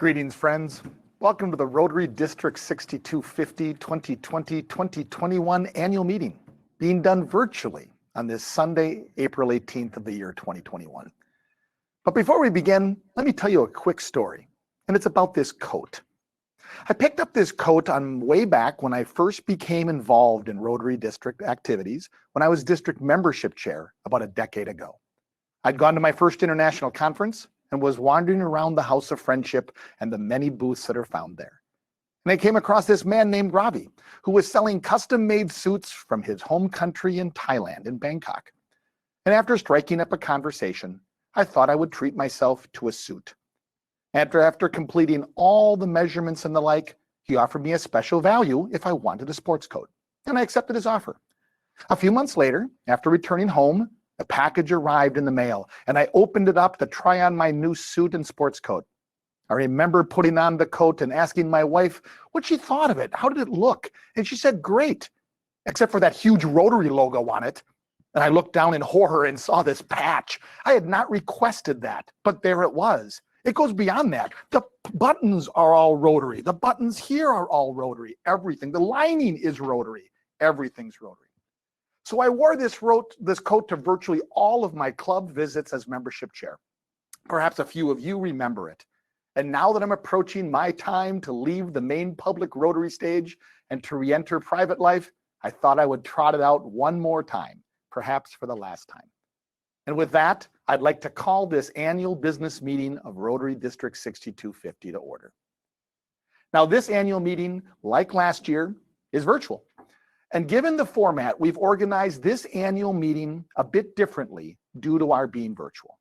Greetings, friends. Welcome to the Rotary District 6250 2020-2021 annual meeting, being done virtually on this Sunday, April 18th of the year 2021. But before we begin, let me tell you a quick story, and it's about this coat. I picked up this coat on way back when I first became involved in Rotary District activities when I was district membership chair about a decade ago. I'd gone to my first international conference and was wandering around the House of Friendship and the many booths that are found there. And I came across this man named Ravi, who was selling custom-made suits from his home country in Thailand, in Bangkok. And after striking up a conversation, I thought I would treat myself to a suit. After completing all the measurements and the like, he offered me a special value if I wanted a sports coat, and I accepted his offer. A few months later, after returning home, a package arrived in the mail, and I opened it up to try on my new suit and sports coat. I remember putting on the coat and asking my wife what she thought of it. How did it look? And she said, great, except for that huge Rotary logo on it. And I looked down in horror and saw this patch. I had not requested that, but there it was. It goes beyond that. The buttons are all Rotary. The buttons here are all Rotary. Everything. The lining is Rotary. Everything's Rotary. So I wore this coat to virtually all of my club visits as membership chair. Perhaps a few of you remember it. And now that I'm approaching my time to leave the main public Rotary stage and to re-enter private life, I thought I would trot it out one more time, perhaps for the last time. And with that, I'd like to call this annual business meeting of Rotary District 6250 to order. Now, this annual meeting, like last year, is virtual. And given the format, we've organized this annual meeting a bit differently due to our being virtual.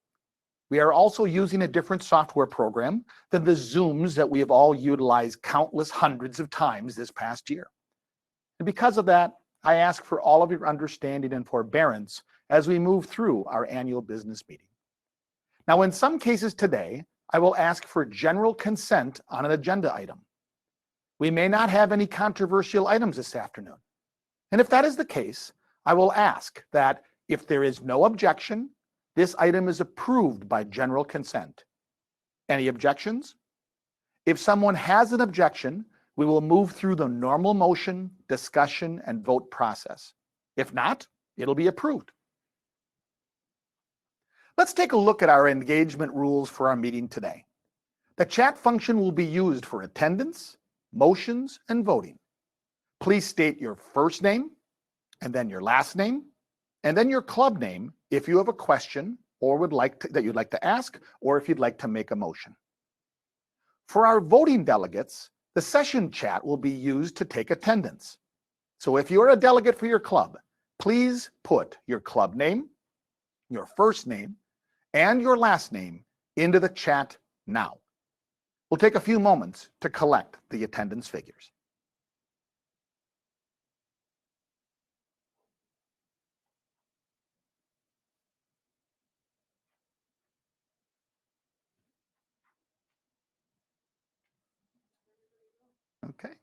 We are also using a different software program than the Zooms that we have all utilized countless hundreds of times this past year. And because of that, I ask for all of your understanding and forbearance as we move through our annual business meeting. Now, in some cases today, I will ask for general consent on an agenda item. We may not have any controversial items this afternoon. And if that is the case, I will ask that if there is no objection, this item is approved by general consent. Any objections? If someone has an objection, we will move through the normal motion, discussion, and vote process. If not, it'll be approved. Let's take a look at our engagement rules for our meeting today. The chat function will be used for attendance, motions, and voting. Please state your first name, and then your last name, and then your club name if you have a question or that you'd like to ask, or if you'd like to make a motion. For our voting delegates, the session chat will be used to take attendance. So if you're a delegate for your club, please put your club name, your first name, and your last name into the chat now. We'll take a few moments to collect the attendance figures. Okay.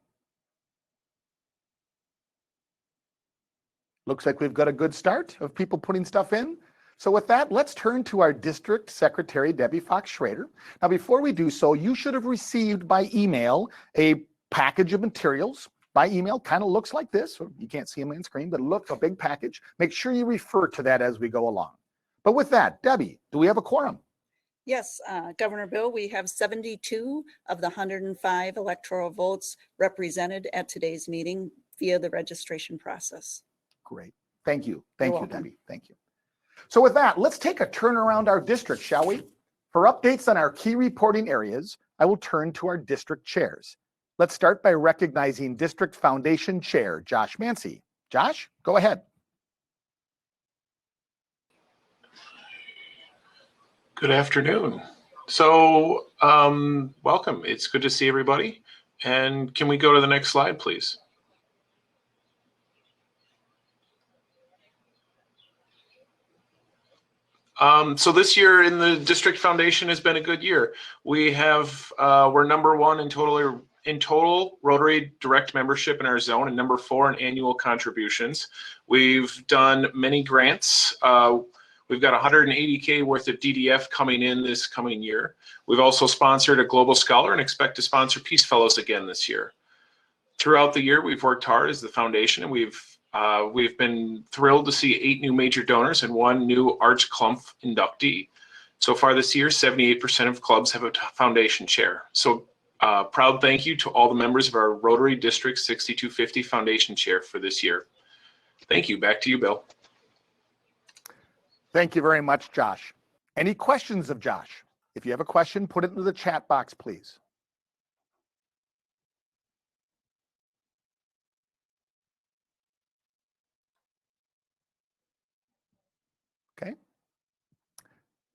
Looks like we've got a good start of people putting stuff in. So with that, let's turn to our district secretary, Debbie Fox-Schrader. Now, before we do so, you should have received by email a package of materials. By email, kind of looks like this. You can't see them on screen, but it looks a big package. Make sure you refer to that as we go along. But with that, Debbie, do we have a quorum? Yes, Governor Bill, we have 72 of the 105 electoral votes represented at today's meeting via the registration process. Great. Thank you. Thank you, Debbie. Thank you. So with that, let's take a turn around our district, shall we? For updates on our key reporting areas, I will turn to our district chairs. Let's start by recognizing District Foundation Chair, Josh Mancy. Josh, go ahead. Good afternoon. So welcome. It's good to see everybody. And can we go to the next slide, please? So this year in the District Foundation has been a good year. We have, we're #1 in total Rotary direct membership in our zone and #4 in annual contributions. We've done many grants. We've got 180K worth of DDF coming in this coming year. We've also sponsored a Global Scholar and expect to sponsor Peace Fellows again this year. Throughout the year, we've worked hard as the foundation, and we've been thrilled to see 8 new major donors and 1 new Arch Clump inductee. So far this year, 78% of clubs have a foundation chair. So proud thank you to all the members of our Rotary District 6250 Foundation Chair for this year. Thank you. Back to you, Bill. Thank you very much, Josh. Any questions of Josh? If you have a question, put it into the chat box, please. Okay.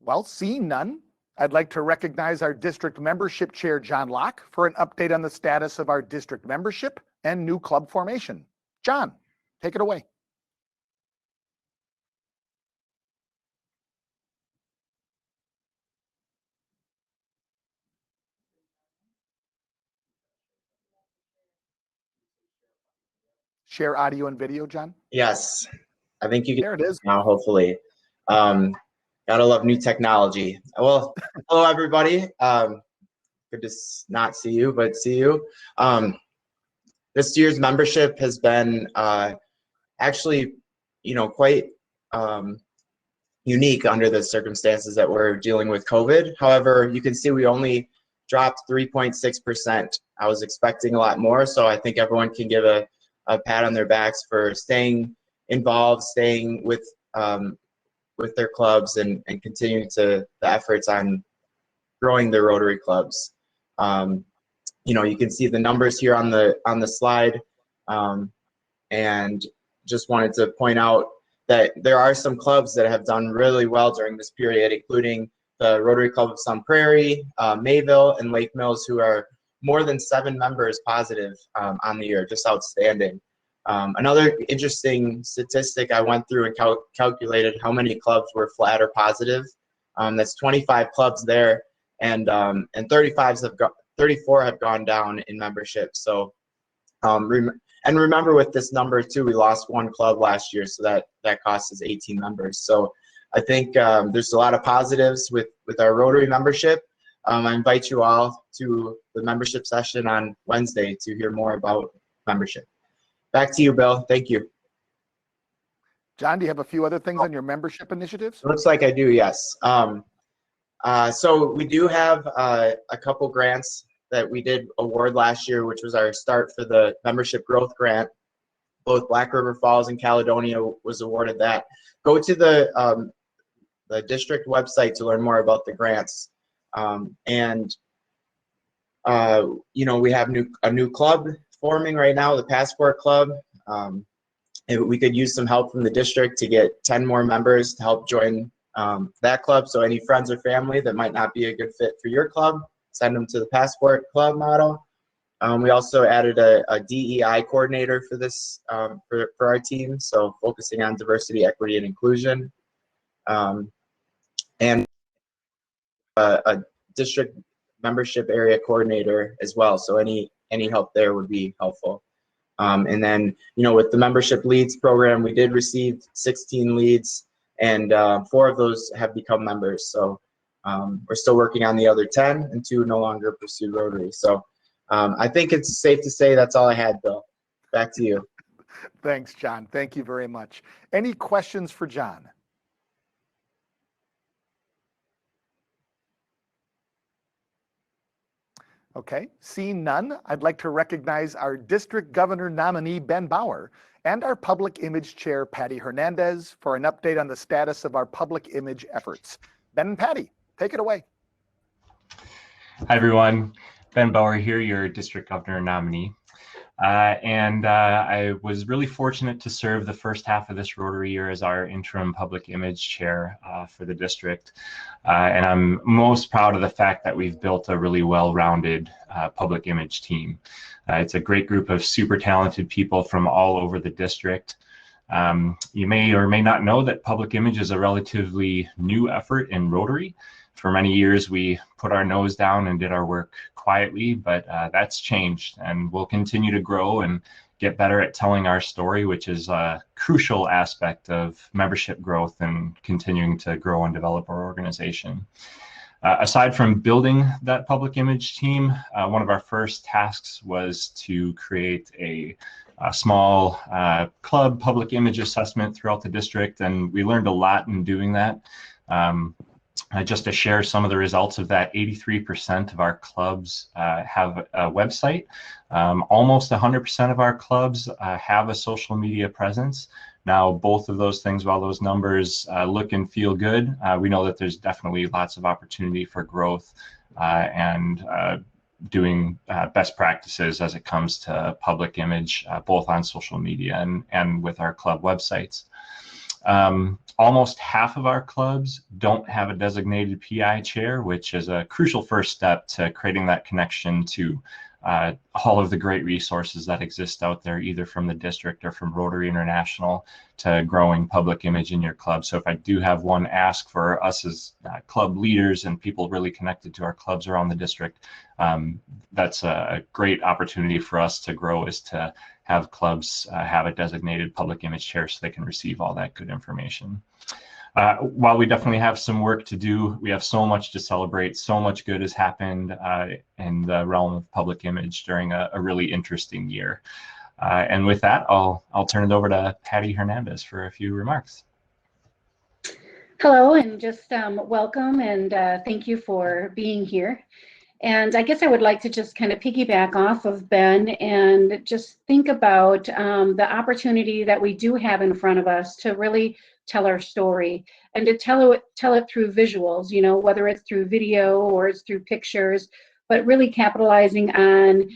Well, seeing none, I'd like to recognize our district membership chair, John Locke, for an update on the status of our district membership and new club formation. John, take it away. Share audio and video, John. Yes, I think you can. There it is. Now, hopefully. Gotta love new technology. Well, hello everybody. Good to not see you, but see you. This year's membership has been actually, quite unique under the circumstances that we're dealing with COVID. However, you can see we only dropped 3.6%. I was expecting a lot more, so I think everyone can give a pat on their backs for staying involved, staying with their clubs, and continuing the efforts on growing their Rotary clubs. You can see the numbers here on the slide, and just wanted to point out that there are some clubs that have done really well during this period, including the Rotary Club of Sun Prairie, Mayville, and Lake Mills, who are more than 7 members positive on the year. Just outstanding. Another interesting statistic, I went through and calculated how many clubs were flat or positive. That's 25 clubs there, and 34 have gone down in membership. So, and remember with this number too, we lost 1 club last year, so that cost us 18 members. So I think there's a lot of positives with our Rotary membership. I invite you all to the membership session on Wednesday to hear more about membership. Back to you, Bill. Thank you. John, do you have a few other things on your membership initiatives? Looks like I do, yes. So we do have a couple grants that we did award last year, which was our start for the membership growth grant. Both Black River Falls and Caledonia was awarded that. Go to the district website to learn more about the grants. We have a new club forming right now, the Passport Club. We could use some help from the district to get 10 more members to help join that club. So any friends or family that might not be a good fit for your club, send them to the Passport Club model. We also added a DEI coordinator for this for our team, so focusing on diversity, equity, and inclusion, and a district membership area coordinator as well. So any help there would be helpful. And then, with the membership leads program, we did receive 16 leads, and 4 of those have become members. So we're still working on the other 10, and 2 no longer pursue Rotary. So I think it's safe to say that's all I had, Bill. Back to you. Thanks, John. Thank you very much. Any questions for John? Okay, seeing none, I'd like to recognize our district governor nominee, Ben Bauer, and our public image chair, Patty Hernandez, for an update on the status of our public image efforts. Ben and Patty, take it away. Hi, everyone. Ben Bauer here, your district governor nominee. I was really fortunate to serve the first half of this Rotary year as our interim public image chair for the district. And I'm most proud of the fact that we've built a really well-rounded public image team. It's a great group of super talented people from all over the district. You may or may not know that public image is a relatively new effort in Rotary. For many years, we put our nose down and did our work quietly, but that's changed, and we'll continue to grow and get better at telling our story, which is a crucial aspect of membership growth and continuing to grow and develop our organization. Aside from building that public image team, one of our first tasks was to create a small club public image assessment throughout the district, and we learned a lot in doing that. Just to share some of the results of that, 83% of our clubs have a website. Almost 100% of our clubs have a social media presence. Now, both of those things, while those numbers look and feel good, we know that there's definitely lots of opportunity for growth and doing best practices as it comes to public image, both on social media and with our club websites. Almost half of our clubs don't have a designated PI chair, which is a crucial first step to creating that connection to all of the great resources that exist out there, either from the district or from Rotary International, to growing public image in your club. So if I do have one ask for us as club leaders and people really connected to our clubs around the district, that's a great opportunity for us to grow, is to have clubs have a designated public image chair so they can receive all that good information. While we definitely have some work to do, we have so much to celebrate. So much good has happened in the realm of public image during a really interesting year. And with that, I'll turn it over to Patty Hernandez for a few remarks. Hello, and just welcome, and thank you for being here. And I guess I would like to just kind of piggyback off of Ben and just think about the opportunity that we do have in front of us to really tell our story, and to tell it through visuals, you know, whether it's through video or it's through pictures, but really capitalizing on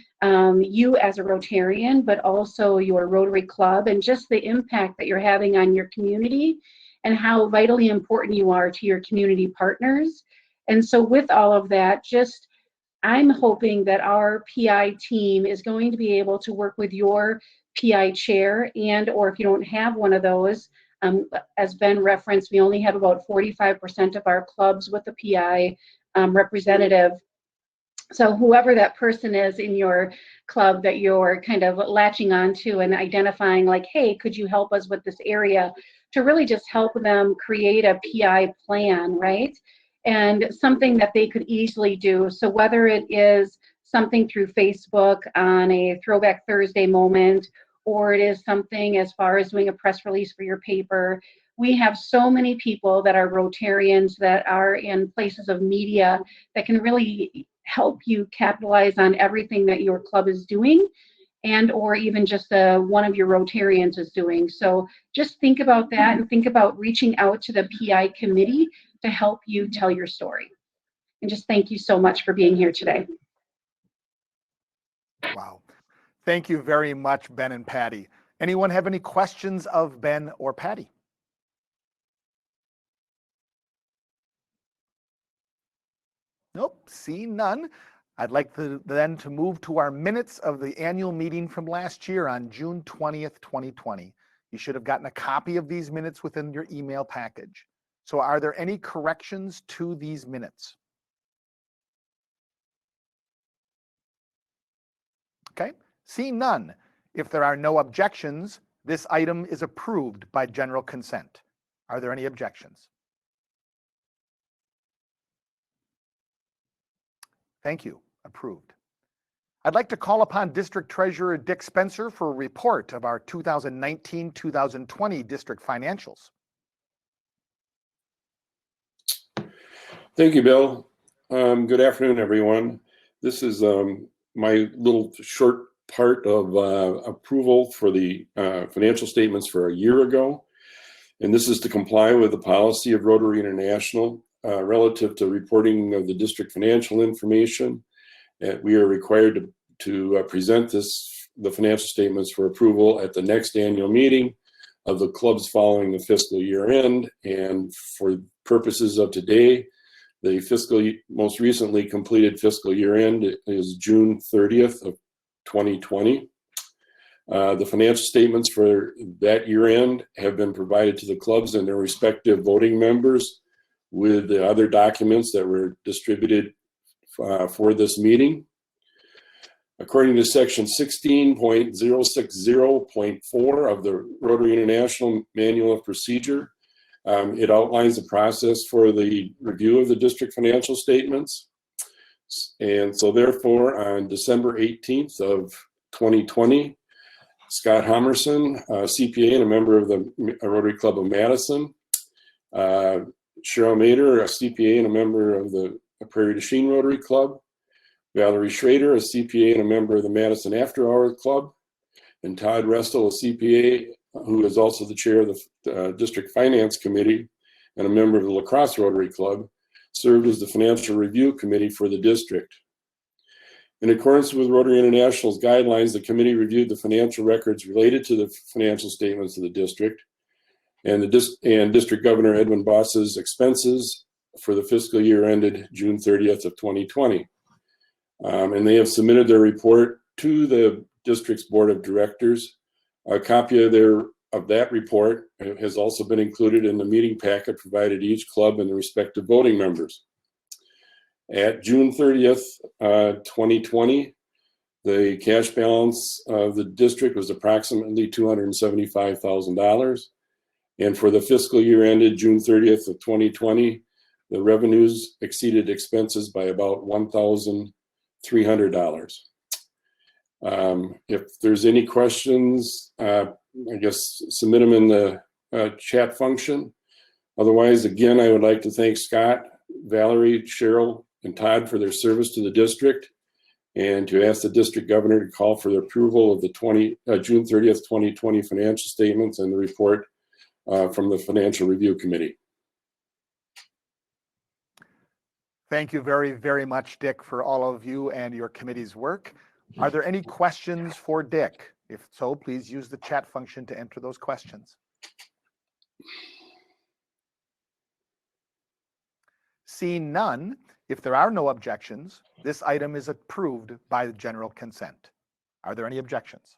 you as a Rotarian, but also your Rotary Club, and just the impact that you're having on your community and how vitally important you are to your community partners. And so with all of that, just I'm hoping that our PI team is going to be able to work with your PI chair, and or if you don't have one of those, as Ben referenced, we only have about 45% of our clubs with a PI representative. So whoever that person is in your club that you're kind of latching onto and identifying, like, hey, could you help us with this area, to really just help them create a PI plan, right? And something that they could easily do. So whether it is something through Facebook on a Throwback Thursday moment, or it is something as far as doing a press release for your paper. We have so many people that are Rotarians that are in places of media that can really help you capitalize on everything that your club is doing, and or even just one of your Rotarians is doing. So just think about that, and think about reaching out to the PI committee to help you tell your story. And just thank you so much for being here today. Wow. Thank you very much, Ben and Patty. Anyone have any questions of Ben or Patty? Nope, see none. I'd like then to move to our minutes of the annual meeting from last year on June 20th, 2020. You should have gotten a copy of these minutes within your email package. So are there any corrections to these minutes? Okay, see none. If there are no objections, this item is approved by general consent. Are there any objections? Thank you. Approved. I'd like to call upon District Treasurer Dick Spencer for a report of our 2019-2020 district financials. Thank you, Bill. Good afternoon, everyone. This is my little short part of approval for the financial statements for a year ago. And this is to comply with the policy of Rotary International relative to reporting of the district financial information. We are required to present the financial statements for approval at the next annual meeting of the clubs following the fiscal year end. And for purposes of today, the most recently completed fiscal year end is June 30th of 2020. The financial statements for that year end have been provided to the clubs and their respective voting members with the other documents that were distributed for this meeting. According to section 16.060.4 of the Rotary International Manual of Procedure, it outlines the process for the review of the district financial statements. And so therefore, on December 18th of 2020, Scott Homerson, CPA and a member of the Rotary Club of Madison, Cheryl Mader, a CPA and a member of the Prairie du Chien Rotary Club, Valerie Schrader, a CPA and a member of the Madison After Hours Club, and Todd Restel, a CPA who is also the chair of the District Finance Committee and a member of the La Crosse Rotary Club, served as the Financial Review Committee for the district. In accordance with Rotary International's guidelines, the committee reviewed the financial records related to the financial statements of the district and District Governor Edwin Boss's expenses for the fiscal year ended June 30th of 2020. And they have submitted their report to the district's board of directors. A copy of that report has also been included in the meeting packet provided to each club and the respective voting members. At June 30th, 2020, the cash balance of the district was approximately $275,000. And for the fiscal year ended June 30th of 2020, the revenues exceeded expenses by about $1,300. If there's any questions, I guess submit them in the chat function. Otherwise, again, I would like to thank Scott, Valerie, Cheryl, and Todd for their service to the district, and to ask the district governor to call for the approval of the June 30th, 2020 financial statements and the report from the Financial Review Committee. Thank you very, very much, Dick, for all of you and your committee's work. Are there any questions for Dick? If so, please use the chat function to enter those questions. Seeing none, if there are no objections, this item is approved by the general consent. Are there any objections?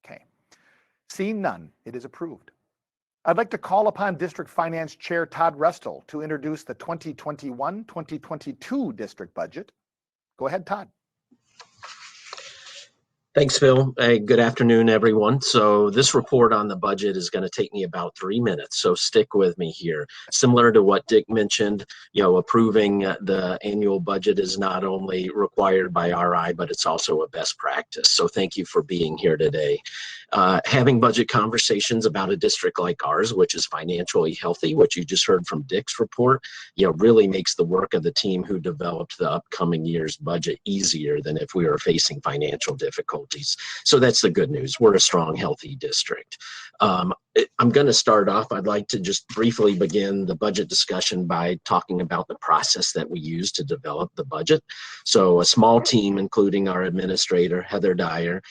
Okay. Seeing none, it is approved. I'd like to call upon District Finance Chair Todd Restel to introduce the 2021-2022 district budget. Go ahead, Todd. Thanks, Phil. Hey, good afternoon, everyone. So this report on the budget is going to take me about 3 minutes, so stick with me here. Similar to what Dick mentioned, approving the annual budget is not only required by RI, but it's also a best practice. So thank you for being here today. Having budget conversations about a district like ours, which is financially healthy, which you just heard from Dick's report, really makes the work of the team who developed the upcoming year's budget easier than if we were facing financial difficulties. So that's the good news. We're a strong, healthy district. I'm going to start off. I'd like to just briefly begin the budget discussion by talking about the process that we use to develop the budget. So a small team, including our administrator, Heather Dyer,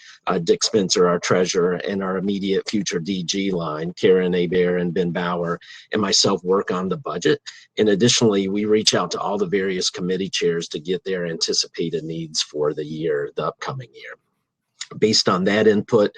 Dick Spencer, our treasurer, and our immediate future DG line, Karen Aber and Ben Bauer, and myself work on the budget. And additionally, we reach out to all the various committee chairs to get their anticipated needs for the upcoming year. Based on that input,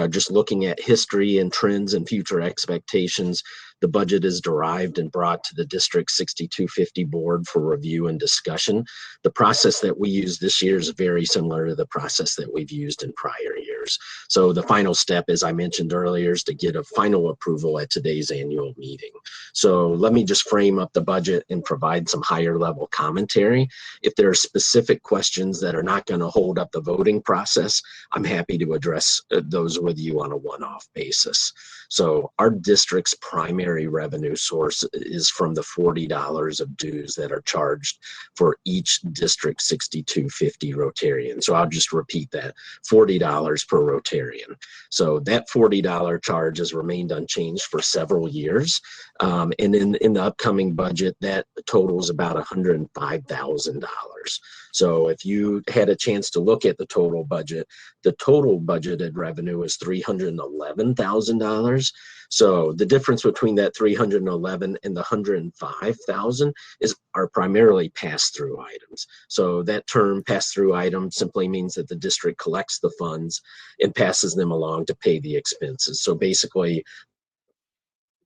just looking at history and trends and future expectations, the budget is derived and brought to the District 6250 board for review and discussion. The process that we use this year is very similar to the process that we've used in prior years. So the final step, as I mentioned earlier, is to get a final approval at today's annual meeting. So let me just frame up the budget and provide some higher level commentary. If there are specific questions that are not going to hold up the voting process, I'm happy to address those with you on a one-off basis. So our district's primary revenue source is from the $40 of dues that are charged for each District 6250 Rotarian. So I'll just repeat that, $40 per Rotarian. So that $40 charge has remained unchanged for several years. And in the upcoming budget, that totals about $105,000. So if you had a chance to look at the total budgeted revenue is $311,000. So the difference between that 311 and the 105,000 are primarily pass-through items. So that term pass-through item simply means that the district collects the funds and passes them along to pay the expenses. So basically,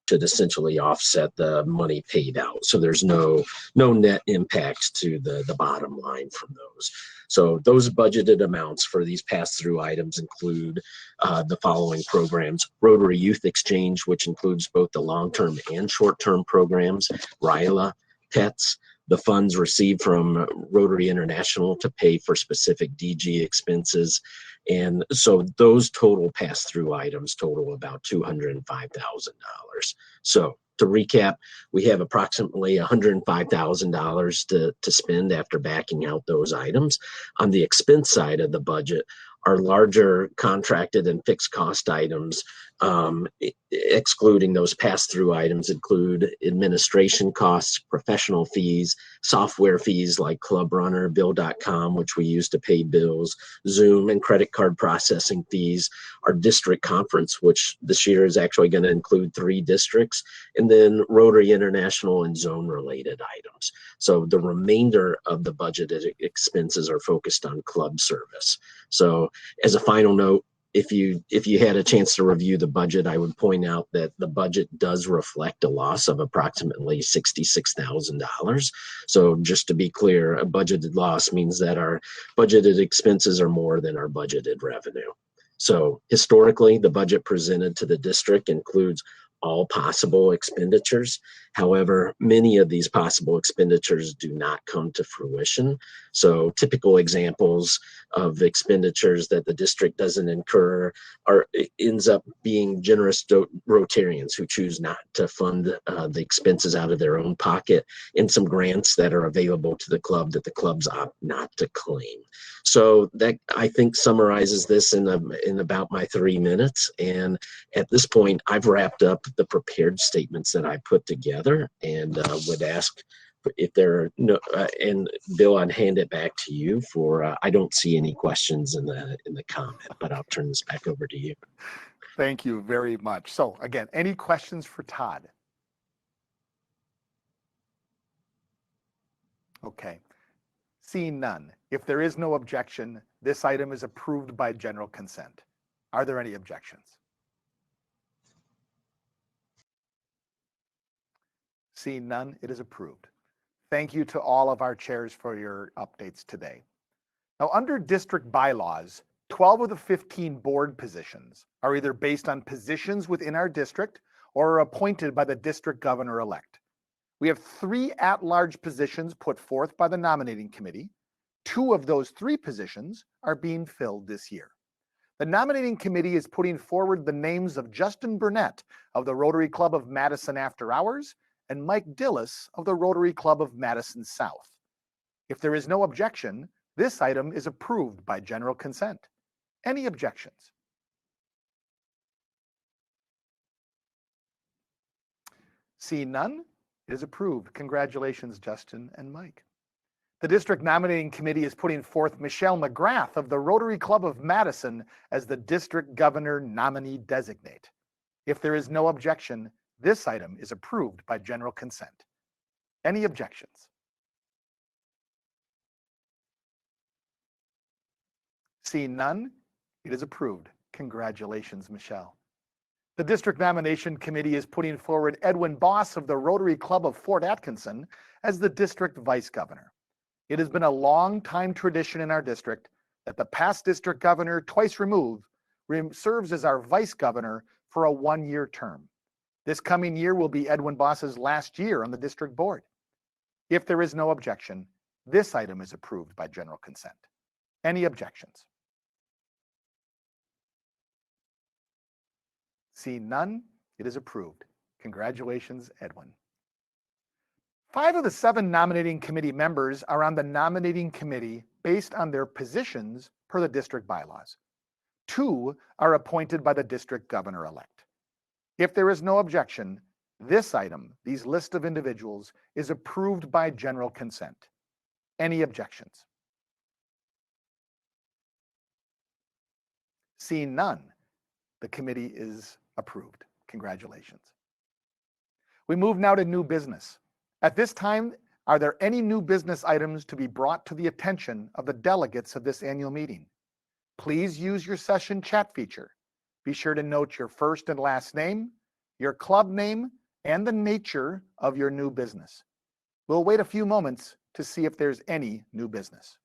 should essentially offset the money paid out. So there's no net impact to the bottom line from those. So those budgeted amounts for these pass-through items include the following programs: Rotary Youth Exchange, which includes both the long-term and short-term programs, RILA, PETS, the funds received from Rotary International to pay for specific DG expenses. And so those total pass-through items total about $205,000. So to recap, we have approximately $105,000 to spend after backing out those items. On the expense side of the budget, our larger contracted and fixed cost items, excluding those pass-through items, include administration costs, professional fees, software fees like Club Runner, Bill.com, which we use to pay bills, Zoom and credit card processing fees, our district conference, which this year is actually going to include 3 districts, and then Rotary International and zone-related items. So the remainder of the budgeted expenses are focused on club service. So as a final note, if you had a chance to review the budget, I would point out that the budget does reflect a loss of approximately $66,000. So just to be clear, a budgeted loss means that our budgeted expenses are more than our budgeted revenue. So historically, the budget presented to the district includes all possible expenditures. However, many of these possible expenditures do not come to fruition. So typical examples of expenditures that the district doesn't incur ends up being generous Rotarians who choose not to fund the expenses out of their own pocket, and some grants that are available to the club that the clubs opt not to claim. So that, I think, summarizes this in about my 3 minutes. And at this point, I've wrapped up the prepared statements that I put together, and would ask if there are no, and Bill, I'd hand it back to you for, I don't see any questions in the comment, but I'll turn this back over to you. Thank you very much. So again, any questions for Todd? Okay. Seeing none, if there is no objection, this item is approved by general consent. Are there any objections? Seeing none, it is approved. Thank you to all of our chairs for your updates today. Now, under district bylaws, 12 of the 15 board positions are either based on positions within our district or are appointed by the district governor-elect. We have 3 at-large positions put forth by the nominating committee. 2 of those 3 positions are being filled this year. The nominating committee is putting forward the names of Justin Burnett of the Rotary Club of Madison After Hours and Mike Dillis of the Rotary Club of Madison South. If there is no objection, this item is approved by general consent. Any objections? Seeing none, it is approved. Congratulations, Justin and Mike. The district nominating committee is putting forth Michelle McGrath of the Rotary Club of Madison as the district governor nominee designate. If there is no objection, this item is approved by general consent. Any objections? Seeing none, it is approved. Congratulations, Michelle. The district nomination committee is putting forward Edwin Boss of the Rotary Club of Fort Atkinson as the district vice governor. It has been a long-time tradition in our district that the past district governor, twice removed, serves as our vice governor for a 1-year term. This coming year will be Edwin Boss's last year on the district board. If there is no objection, this item is approved by general consent. Any objections? Seeing none, it is approved. Congratulations, Edwin. 5 of the 7 nominating committee members are on the nominating committee based on their positions per the district bylaws. 2 are appointed by the district governor-elect. If there is no objection, this item, these list of individuals, is approved by general consent. Any objections? Seeing none, the committee is approved. Congratulations. We move now to new business. At this time, are there any new business items to be brought to the attention of the delegates of this annual meeting? Please use your session chat feature. Be sure to note your first and last name, your club name, and the nature of your new business. We'll wait a few moments to see if there's any new business.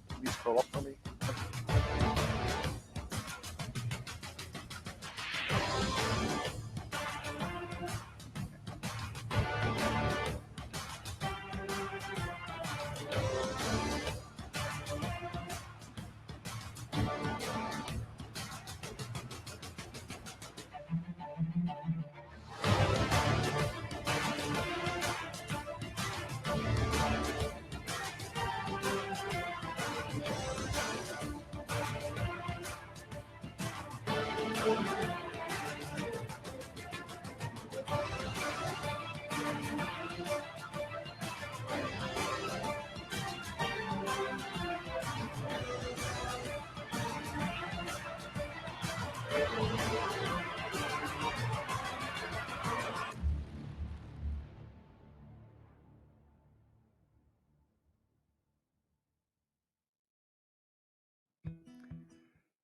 Can you scroll up for me?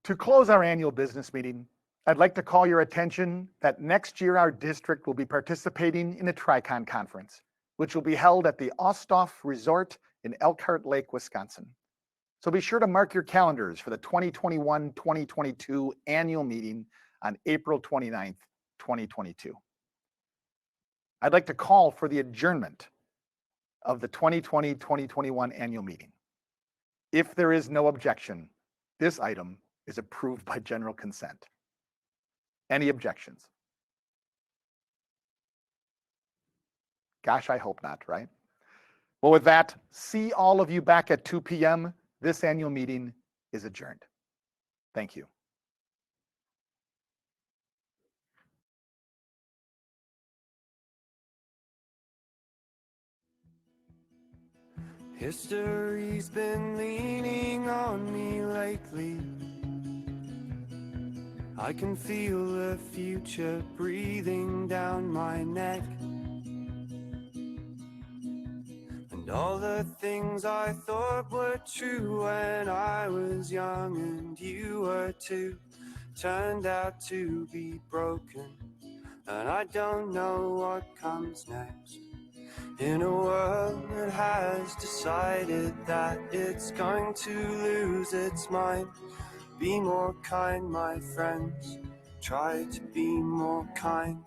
To close our annual business meeting, I'd like to call your attention that next year our district will be participating in a Tricon conference, which will be held at the Osthoff Resort in Elkhart Lake, Wisconsin. So be sure to mark your calendars for the 2021-2022 annual meeting on April 29th, 2022. I'd like to call for the adjournment of the 2020-2021 annual meeting. If there is no objection, this item is approved by general consent. Any objections? Gosh, I hope not, right? Well, with that, see all of you back at 2 p.m. This annual meeting is adjourned. Thank you. History's been leaning on me lately. I can feel the future breathing down my neck. And all the things I thought were true when I was young and you were too, turned out to be broken. And I don't know what comes next. In a world that has decided that it's going to lose its mind, be more kind, my friends. Try to be more kind.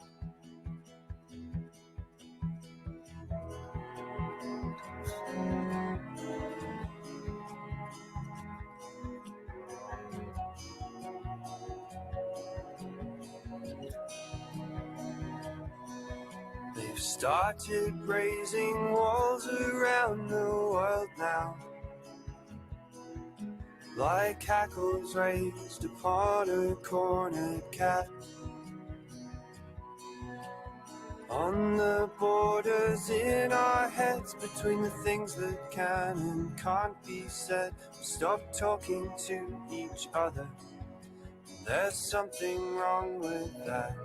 They've started raising walls around the world now, like hackles raised upon a cornered cat. On the borders in our heads, between the things that can and can't be said, we stop talking to each other. There's something wrong with that.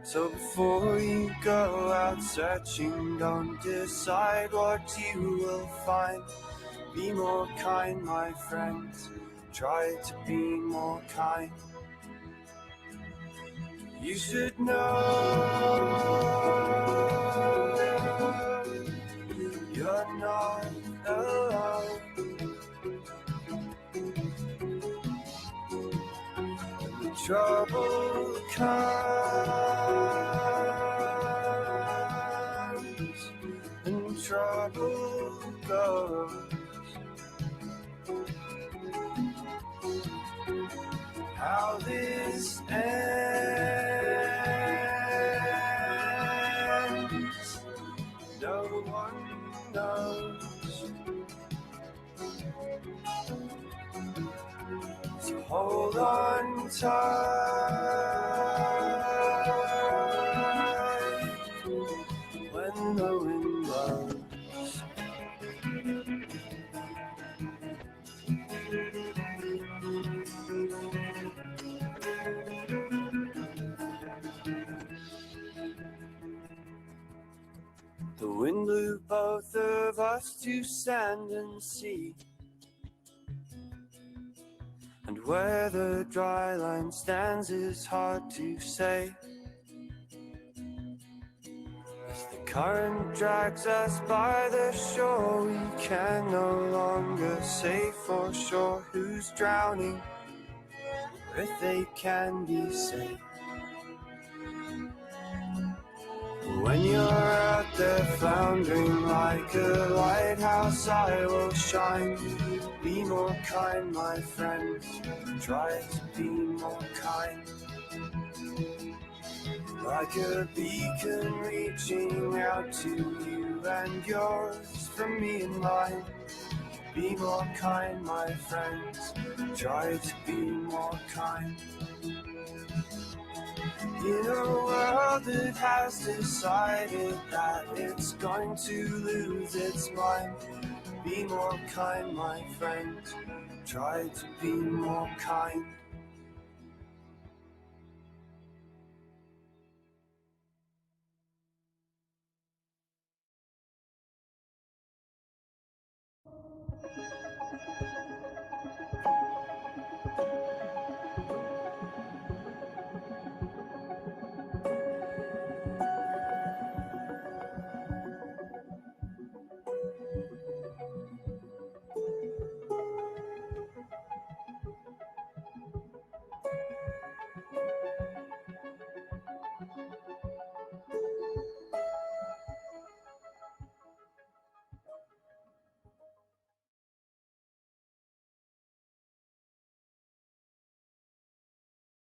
So before you go out searching, don't decide what you will find. Be more kind, my friends. Try to be more kind. You should know you're not alone. The trouble comes and trouble goes. How this ends, no one So hold on tight when the wind blows. The wind blew both of us to sand and sea, and where the dry line stands is hard to say. As the current drags us by the shore, we can no longer say for sure who's drowning, or if they can be saved. When you're out there floundering like a lighthouse, I will shine. Be more kind, my friends. Try to be more kind. Like a beacon reaching out to you and yours, from me and mine. Be more kind, my friends. Try to be more kind. In a world that has decided that it's going to lose its mind, be more kind, my friends. Try to be more kind.